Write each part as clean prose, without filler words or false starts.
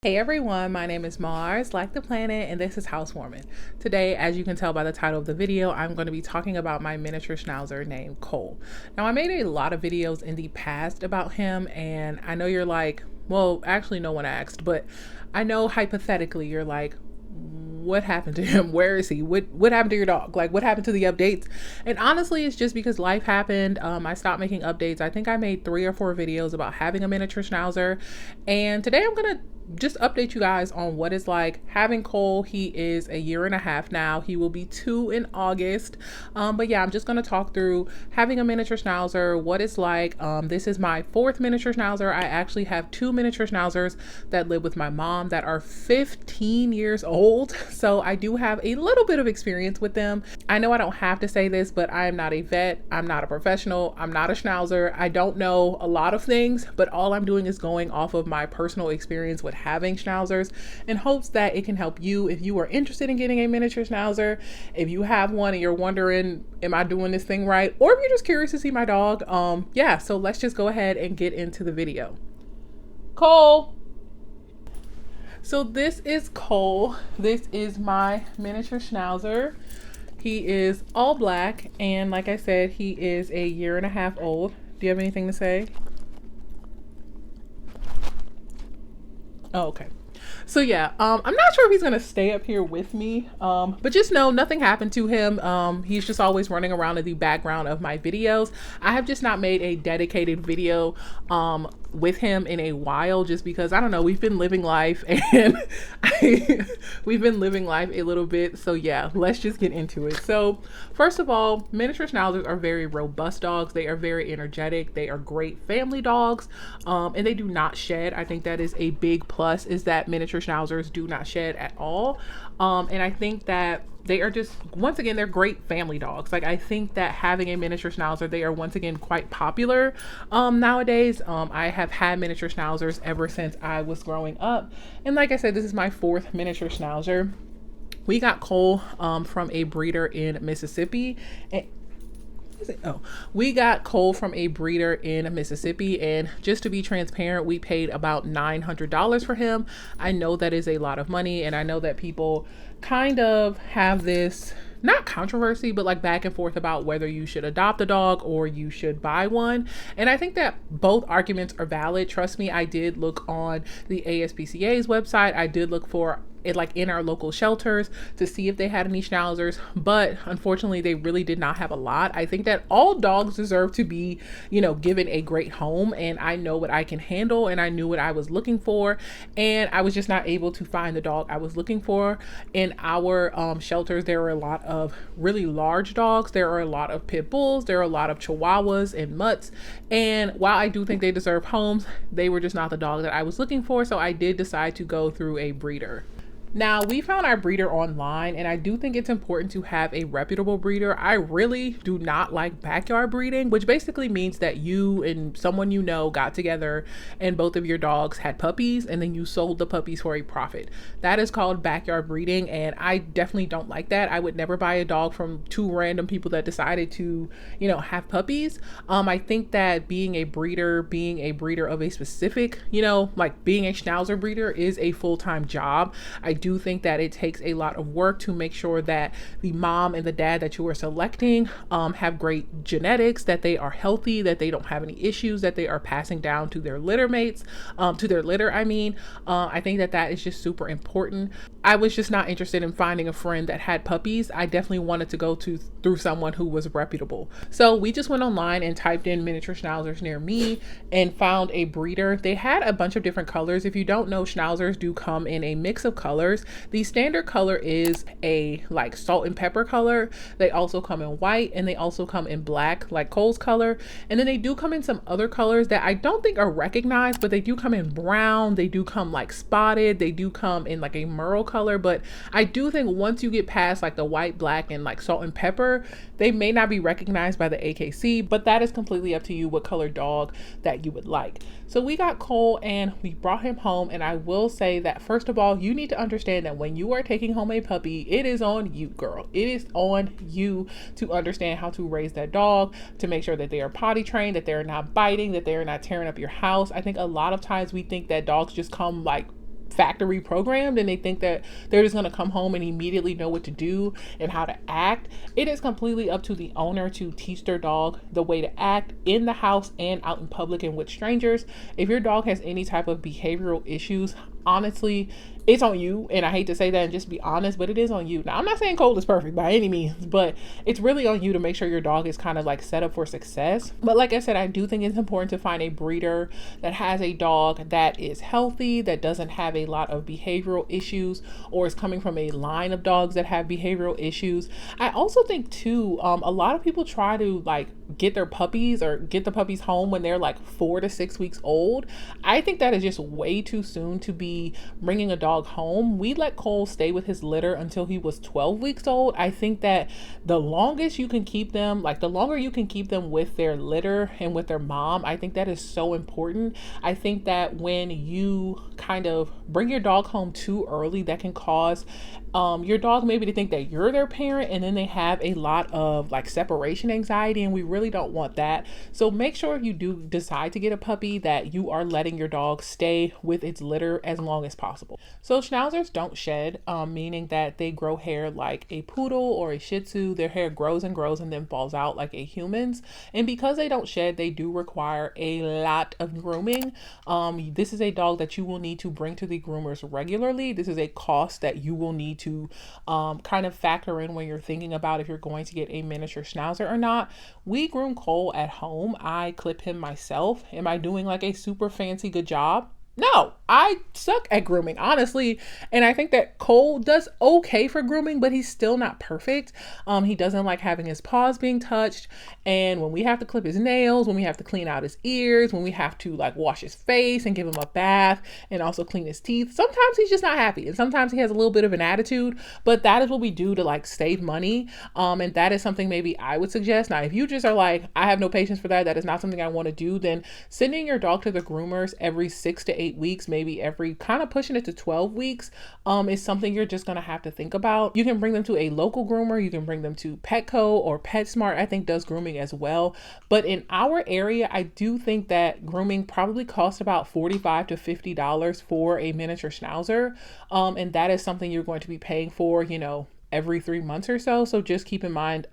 Hey everyone, my name is Mars, like the planet, and this is Housewarming. Today, as you can tell by the title of the video, I'm going to be talking about my miniature schnauzer named Cole. Now, I made a lot of videos in the past about him, and I know you're like, well, actually no one asked, but I know hypothetically you're like, what happened to him? Where is he? What happened to your dog? Like, what happened to the updates? And honestly, it's just because life happened. I stopped making updates. I think I made 3 or 4 videos about having a miniature schnauzer, and today I'm gonna just update you guys on what it's like having Cole. He is a year and a half now. He will be 2 in August. But yeah, I'm just going to talk through having a miniature schnauzer, what it's like. This is my 4th miniature schnauzer. I actually have 2 miniature schnauzers that live with my mom that are 15 years old. So I do have a little bit of experience with them. I know I don't have to say this, but I am not a vet. I'm not a professional. I'm not a schnauzer. I don't know a lot of things, but all I'm doing is going off of my personal experience with having schnauzers in hopes that it can help you if you are interested in getting a miniature schnauzer, if you have one and you're wondering, am I doing this thing right? Or if you're just curious to see my dog. Yeah, so let's just go ahead and get into the video. Cole. So this is Cole. This is my miniature schnauzer. He is all black, and like I said, he is a year and a half old. Do you have anything to say? Oh, okay. So yeah, I'm not sure if he's gonna stay up here with me, but just know nothing happened to him. He's just always running around in the background of my videos. I have just not made a dedicated video with him in a while, just because I don't know, we've been living life and we've been living life a little bit. So yeah, let's just get into it. So first of all, miniature schnauzers are very robust dogs. They are very energetic. They are great family dogs, and they do not shed. I think that is a big plus, is that miniature schnauzers do not shed at all. And I think that they are just, once again, they're great family dogs. Like, I think that having a miniature schnauzer, they are once again quite popular nowadays. I have had miniature schnauzers ever since I was growing up. And like I said, this is my 4th miniature schnauzer. We got Cole from a breeder in Mississippi. We got Cole from a breeder in Mississippi, and just to be transparent, we paid about $900 for him. I know that is a lot of money, and I know that people kind of have this, not controversy, but like back and forth about whether you should adopt a dog or you should buy one. And I think that both arguments are valid. Trust me, I did look on the ASPCA's website. I did look for it, like in our local shelters, to see if they had any schnauzers, but unfortunately they really did not have a lot. I think that all dogs deserve to be, you know, given a great home, and I know what I can handle, and I knew what I was looking for, and I was just not able to find the dog I was looking for. In our shelters, there are a lot of really large dogs. There are a lot of pit bulls. There are a lot of chihuahuas and mutts, and while I do think they deserve homes, they were just not the dog that I was looking for, so I did decide to go through a breeder. Now, we found our breeder online, and I do think it's important to have a reputable breeder. I really do not like backyard breeding, which basically means that you and someone you know got together and both of your dogs had puppies, and then you sold the puppies for a profit. That is called backyard breeding, and I definitely don't like that. I would never buy a dog from 2 random people that decided to, you know, have puppies. I think that being a breeder of a specific, you know, like being a schnauzer breeder is a full-time job. I do think that it takes a lot of work to make sure that the mom and the dad that you are selecting have great genetics, that they are healthy, that they don't have any issues, that they are passing down to their litter mates, to their litter. I think that that is just super important. I was just not interested in finding a friend that had puppies. I definitely wanted to go through someone who was reputable. So we just went online and typed in miniature schnauzers near me and found a breeder. They had a bunch of different colors. If you don't know, schnauzers do come in a mix of colors. The standard color is a like salt and pepper color. They also come in white, and they also come in black, like Cole's color. And then they do come in some other colors that I don't think are recognized, but they do come in brown. They do come like spotted. They do come in like a merle color. But I do think once you get past like the white, black, and like salt and pepper, they may not be recognized by the AKC, but that is completely up to you what color dog that you would like. So we got Cole and we brought him home, and I will say that first of all, you need to understand that when you are taking home a puppy, it is on you, girl. It is on you to understand how to raise that dog, to make sure that they are potty trained, that they're not biting, that they're not tearing up your house. I think a lot of times we think that dogs just come like factory programmed, and they think that they're just going to come home and immediately know what to do and how to act. It is completely up to the owner to teach their dog the way to act in the house and out in public and with strangers. If your dog has any type of behavioral issues, honestly, it's on you. And I hate to say that and just be honest, but it is on you. Now, I'm not saying Cole is perfect by any means, but it's really on you to make sure your dog is kind of like set up for success. But like I said, I do think it's important to find a breeder that has a dog that is healthy, that doesn't have a lot of behavioral issues, or is coming from a line of dogs that have behavioral issues. I also think too, a lot of people try to like get their puppies or get the puppies home when they're like 4 to 6 weeks old. I think that is just way too soon to be bringing a dog home. We let Cole stay with his litter until he was 12 weeks old. I think that the longest you can keep them, like the longer you can keep them with their litter and with their mom, I think that is so important. I think that when you kind of bring your dog home too early, that can cause your dog maybe to think that you're their parent, and then they have a lot of like separation anxiety, and we really don't want that. So make sure if you do decide to get a puppy that you are letting your dog stay with its litter as long as possible. So Schnauzers don't shed, meaning that they grow hair like a poodle or a Shih Tzu. Their hair grows and grows and then falls out like a human's. And because they don't shed, they do require a lot of grooming. This is a dog that you will need to bring to the groomers regularly. This is a cost that you will need to kind of factor in when you're thinking about if you're going to get a miniature Schnauzer or not. We groom Cole at home. I clip him myself. Am I doing like a super fancy good job? No, I suck at grooming, honestly. And I think that Cole does okay for grooming, but he's still not perfect. He doesn't like having his paws being touched. And when we have to clip his nails, when we have to clean out his ears, when we have to like wash his face and give him a bath and also clean his teeth, sometimes he's just not happy. And sometimes he has a little bit of an attitude, but that is what we do to like save money. And that is something maybe I would suggest. Now, if you just are like, I have no patience for that, that is not something I want to do, then sending your dog to the groomers every 6 to 8 weeks, maybe every kind of pushing it to 12 weeks, is something you're just going to have to think about. You can bring them to a local groomer. You can bring them to Petco or PetSmart, I think does grooming as well. But in our area, I do think that grooming probably costs about $45 to $50 for a miniature Schnauzer. And that is something you're going to be paying for, you know, every 3 months or so. So just keep in mind,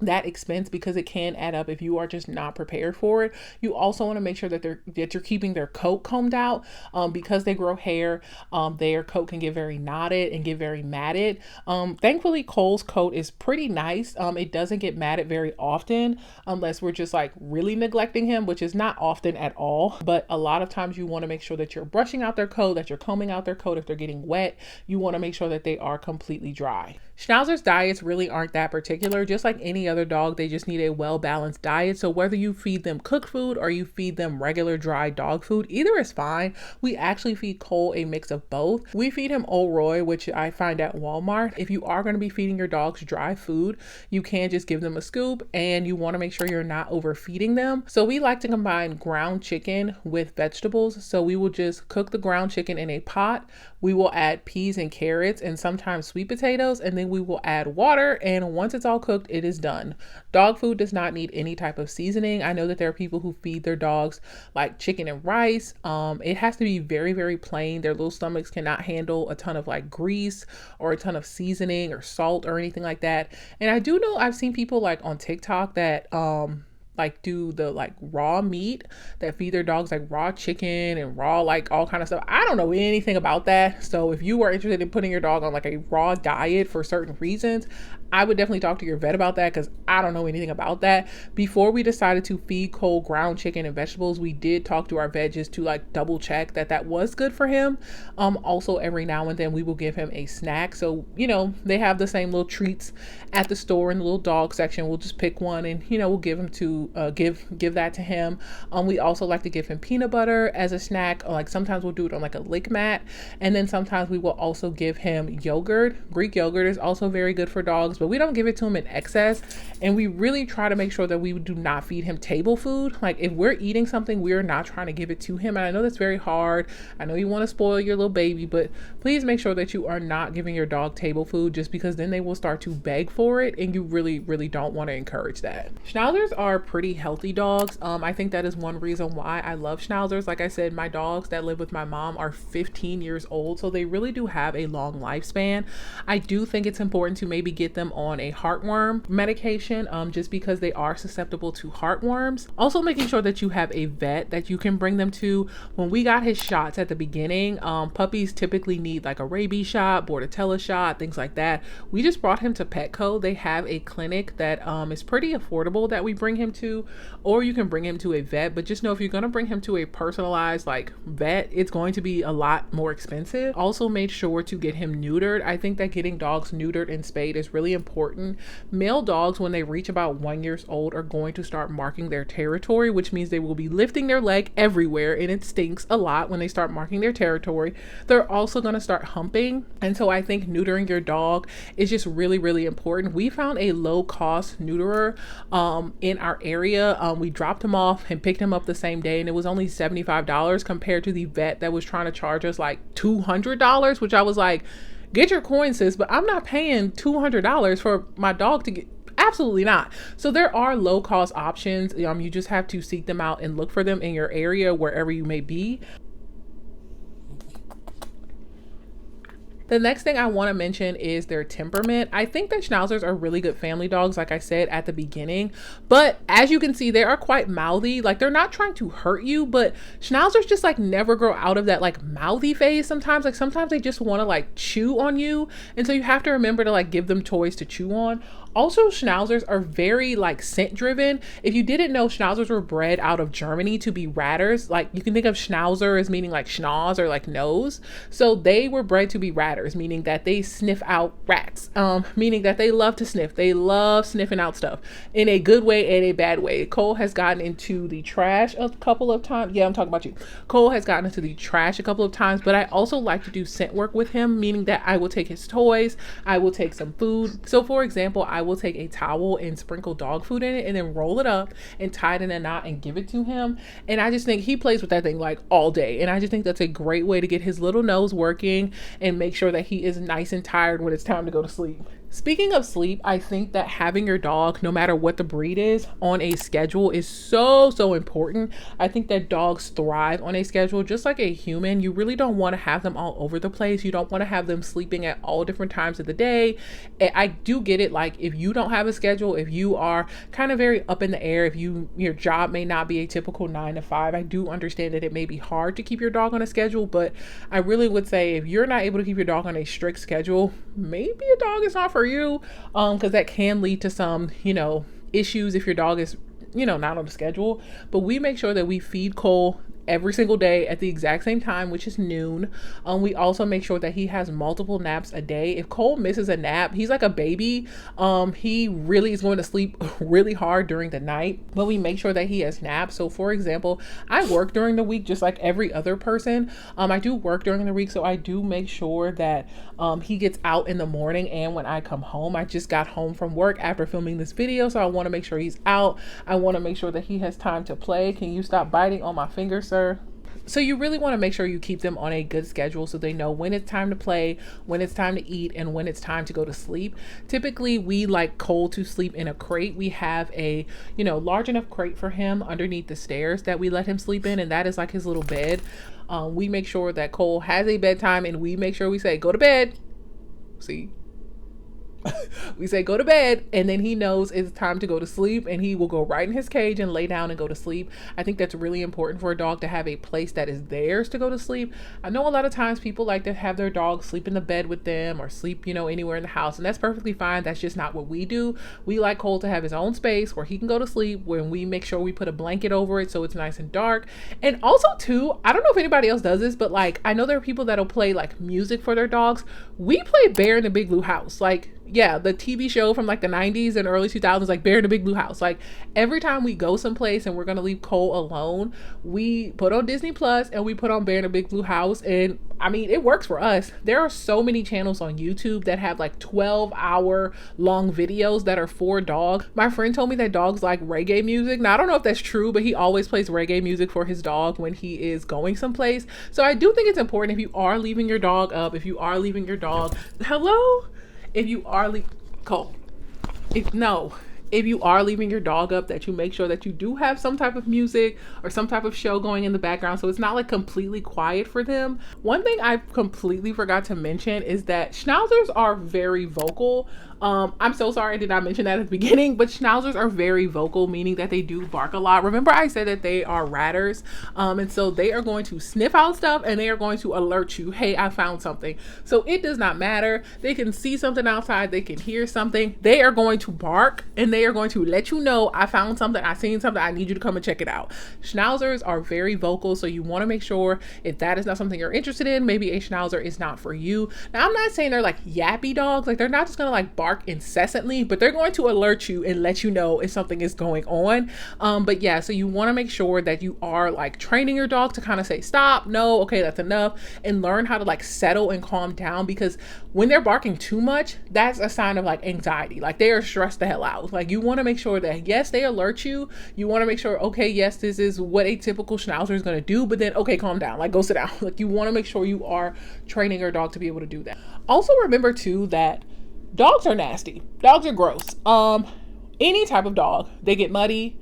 that expense, because it can add up if you are just not prepared for it. You also want to make sure that you're keeping their coat combed out, because they grow hair. Their coat can get very knotted and get very matted. Thankfully, Cole's coat is pretty nice. It doesn't get matted very often unless we're just like really neglecting him, which is not often at all. But a lot of times you want to make sure that you're brushing out their coat, that you're combing out their coat. If they're getting wet, you want to make sure that they are completely dry. Schnauzers diets really aren't that particular. Just like any other dog, they just need a well-balanced diet. So whether you feed them cooked food or you feed them regular dry dog food, either is fine. We actually feed Cole a mix of both. We feed him Ol' Roy, which I find at Walmart. If you are going to be feeding your dogs dry food, you can just give them a scoop, and you want to make sure you're not overfeeding them. So we like to combine ground chicken with vegetables. So we will just cook the ground chicken in a pot. We will add peas and carrots and sometimes sweet potatoes, and then we will add water, and once it's all cooked, it is done. Dog food does not need any type of seasoning. I know that there are people who feed their dogs like chicken and rice. It has to be very, very plain. Their little stomachs cannot handle a ton of like grease or a ton of seasoning or salt or anything like that. And I do know I've seen people like on TikTok that like do the like raw meat, that feed their dogs like raw chicken and raw like all kind of stuff. I don't know anything about that. So if you are interested in putting your dog on like a raw diet for certain reasons, I would definitely talk to your vet about that, because I don't know anything about that. Before we decided to feed Cole ground chicken and vegetables, we did talk to our vet just to like double check that that was good for him. Also every now and then we will give him a snack. So, you know, they have the same little treats at the store in the little dog section. We'll just pick one and, you know, we'll give him to give that to him. We also like to give him peanut butter as a snack. Like sometimes we'll do it on like a lick mat, and then sometimes we will also give him yogurt. Greek yogurt is also very good for dogs, but we don't give it to him in excess. And we really try to make sure that we do not feed him table food. Like if we're eating something, we are not trying to give it to him. And I know that's very hard. I know you want to spoil your little baby, but please make sure that you are not giving your dog table food, just because then they will start to beg for it. And you really, really don't want to encourage that. Schnauzers are pretty healthy dogs. I think that is one reason why I love Schnauzers. Like I said, my dogs that live with my mom are 15 years old, so they really do have a long lifespan. I do think it's important to maybe get them on a heartworm medication, just because they are susceptible to heartworms. Also making sure that you have a vet that you can bring them to. When we got his shots at the beginning, puppies typically need like a rabies shot, bordetella shot, things like that. We just brought him to Petco. They have a clinic that is pretty affordable that we bring him to, or you can bring him to a vet. But just know if you're going to bring him to a personalized like vet, it's going to be a lot more expensive. Also made sure to get him neutered. I think that getting dogs neutered and spayed is really important. Male dogs, when they reach about 1 year old, are going to start marking their territory, which means they will be lifting their leg everywhere, and it stinks a lot when they start marking their territory. They're also going to start humping, and so I think neutering your dog is just really, really important. We found a low cost neuterer in our area. We dropped him off and picked him up the same day, and it was only $75 compared to the vet that was trying to charge us like $200, which I was like, get your coin, sis, but I'm not paying $200 for my dog to get. Absolutely not. So there are low cost options. You just have to seek them out and look for them in your area, wherever you may be. The next thing I want to mention is their temperament. I think that Schnauzers are really good family dogs, like I said at the beginning, but as you can see, they are quite mouthy. Like they're not trying to hurt you, but Schnauzers just like never grow out of that like mouthy phase sometimes. Like sometimes they just want to like chew on you, and so you have to remember to like give them toys to chew on. Also, Schnauzers are very like scent driven. If you didn't know, Schnauzers were bred out of Germany to be ratters. Like you can think of Schnauzer as meaning like schnauz or like nose. So they were bred to be ratters, meaning that they sniff out rats, meaning that they love to sniff. They love sniffing out stuff in a good way and a bad way. Cole has gotten into the trash a couple of times. Yeah, I'm talking about you. Cole has gotten into the trash a couple of times, but I also like to do scent work with him, meaning that I will take his toys. I will take some food. So for example, I will take a towel and sprinkle dog food in it and then roll it up and tie it in a knot and give it to him. And I just think he plays with that thing like all day. And I just think that's a great way to get his little nose working and make sure that he is nice and tired when it's time to go to sleep. Speaking of sleep, I think that having your dog, no matter what the breed is, on a schedule is so important. I think that dogs thrive on a schedule just like a human. You really don't want to have them all over the place. You don't want to have them sleeping at all different times of the day. I do get it. Like if you don't have a schedule, if you are kind of very up in the air, if your job may not be a typical 9 to 5, I do understand that it may be hard to keep your dog on a schedule, but I really would say if you're not able to keep your dog on a strict schedule, maybe a dog is not for you, because that can lead to some issues if your dog is not on the schedule. But we make sure that we feed Cole every single day at the exact same time, which is noon. We also make sure that he has multiple naps a day. If Cole misses a nap, he's like a baby. He really is going to sleep really hard during the night, but we make sure that he has naps. So for example, I work during the week just like every other person. I do work during the week, so I do make sure that he gets out in the morning and when I come home. I just got home from work after filming this video, so I want to make sure he's out. I want to make sure that he has time to play. Can you stop biting on my finger, sir? So you really want to make sure you keep them on a good schedule so they know when it's time to play, when it's time to eat, and when it's time to go to sleep. Typically, we like Cole to sleep in a crate. We have a, large enough crate for him underneath the stairs that we let him sleep in, and that is like his little bed. We make sure that Cole has a bedtime, and we make sure we say, go to bed. See? We say go to bed, and then he knows it's time to go to sleep, and he will go right in his cage and lay down and go to sleep. I think that's really important for a dog to have a place that is theirs to go to sleep. I know a lot of times people like to have their dog sleep in the bed with them or sleep, anywhere in the house, and that's perfectly fine. That's just not what we do. We like Cole to have his own space where he can go to sleep, when we make sure we put a blanket over it so it's nice and dark. And also too, I don't know if anybody else does this, but like I know there are people that'll play like music for their dogs. We play Bear in the Big Blue House. Like yeah, the TV show from like the 90s and early 2000s, like Bear in the Big Blue House. Like every time we go someplace and we're going to leave Cole alone, we put on Disney Plus and we put on Bear in the Big Blue House. And I mean, it works for us. There are so many channels on YouTube that have like 12-hour long videos that are for dogs. My friend told me that dogs like reggae music. Now, I don't know if that's true, but he always plays reggae music for his dog when he is going someplace. So I do think it's important, if you are leaving your dog up, if you are leaving your dog, hello? If you are Cole, if you are leaving your dog up, that you make sure that you do have some type of music or some type of show going in the background, so it's not like completely quiet for them. One thing I completely forgot to mention is that Schnauzers are very vocal. I'm so sorry I did not mention that at the beginning, but Schnauzers are very vocal, meaning that they do bark a lot. Remember I said that they are ratters, and so they are going to sniff out stuff and they are going to alert you, hey, I found something. So it does not matter. They can see something outside, they can hear something, they are going to bark and they are going to let you know, I found something, I seen something, I need you to come and check it out. Schnauzers are very vocal, so you want to make sure if that is not something you're interested in, maybe a Schnauzer is not for you. Now, I'm not saying they're like yappy dogs, like they're not just gonna like bark incessantly, but they're going to alert you and let you know if something is going on. But yeah, so you want to make sure that you are like training your dog to kind of say stop, no, okay, that's enough, and learn how to like settle and calm down, because when they're barking too much, that's a sign of like anxiety, like they are stressed the hell out. Like you want to make sure that yes, they alert you, you want to make sure, okay, yes, this is what a typical Schnauzer is going to do, but then okay, calm down, like go sit down. Like you want to make sure you are training your dog to be able to do that. Also remember too that dogs are nasty. Dogs are gross. Any type of dog, they get muddy,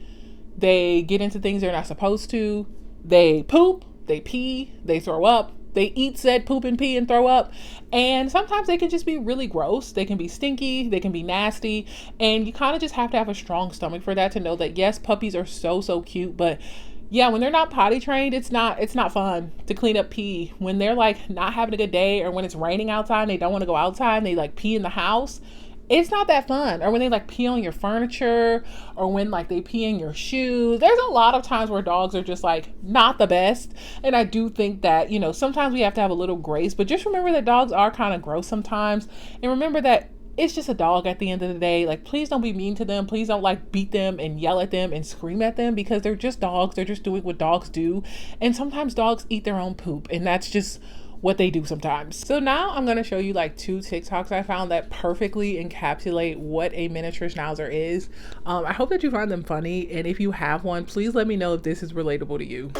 they get into things they're not supposed to, they poop, they pee, they throw up, they eat said poop and pee and throw up, and sometimes they can just be really gross. They can be stinky, they can be nasty, and you kind of just have to have a strong stomach for that to know that yes, puppies are so cute, but yeah, when they're not potty trained, it's not fun to clean up pee. When they're like not having a good day, or when it's raining outside and they don't want to go outside and they like pee in the house, it's not that fun. Or when they like pee on your furniture, or when like they pee in your shoes. There's a lot of times where dogs are just like not the best. And I do think that, you know, sometimes we have to have a little grace, but just remember that dogs are kind of gross sometimes. And remember that it's just a dog at the end of the day. Like, please don't be mean to them. Please don't like beat them and yell at them and scream at them, because they're just dogs. They're just doing what dogs do. And sometimes dogs eat their own poop, and that's just what they do sometimes. So now I'm going to show you like 2 TikToks I found that perfectly encapsulate what a miniature Schnauzer is. I hope that you find them funny. And if you have one, please let me know if this is relatable to you.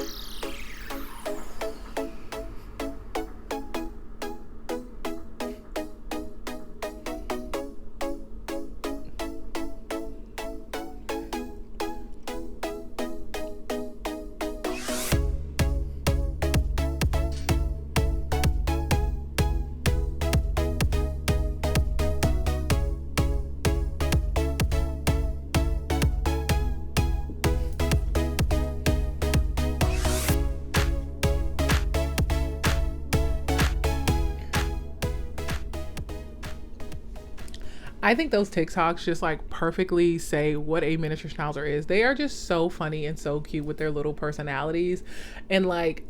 I think those TikToks just like perfectly say what a miniature Schnauzer is. They are just so funny and so cute with their little personalities. And like,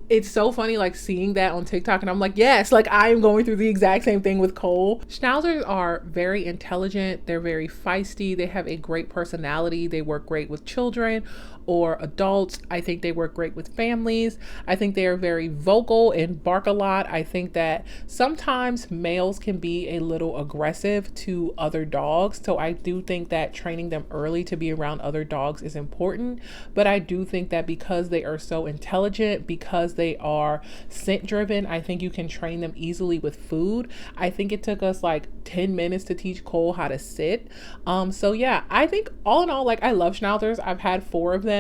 it's so funny like seeing that on TikTok, and I'm like, yes, like I am going through the exact same thing with Cole. Schnauzers are very intelligent. They're very feisty. They have a great personality. They work great with children or adults. I think they work great with families. I think they are very vocal and bark a lot. I think that sometimes males can be a little aggressive to other dogs. So I do think that training them early to be around other dogs is important. But I do think that because they are so intelligent, because they are scent driven, I think you can train them easily with food. I think it took us like 10 minutes to teach Cole how to sit. So yeah, I think all in all, like I love Schnauzers. I've had 4 of them.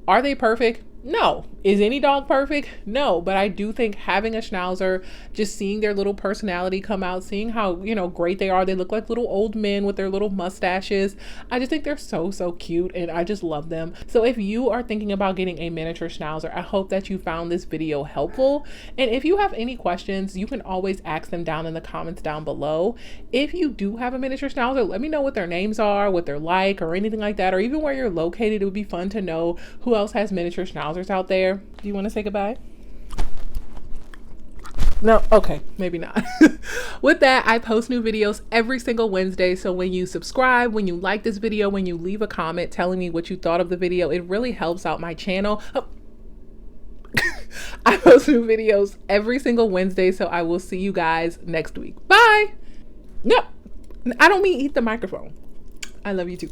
Are they perfect? No. Is any dog perfect? No. But I do think having a Schnauzer, just seeing their little personality come out, seeing how, you know, great they are. They look like little old men with their little mustaches. I just think they're so cute, and I just love them. So if you are thinking about getting a miniature Schnauzer, I hope that you found this video helpful. And if you have any questions, you can always ask them down in the comments down below. If you do have a miniature Schnauzer, let me know what their names are, what they're like, or anything like that, or even where you're located. It would be fun to know who else has miniature Schnauzers out there. Do you want to say goodbye? No, okay, maybe not. With that, I post new videos every single Wednesday. So when you subscribe, when you like this video, when you leave a comment telling me what you thought of the video, it really helps out my channel. Oh. I post new videos every single Wednesday. So I will see you guys next week. Bye. No, I don't mean eat the microphone. I love you too.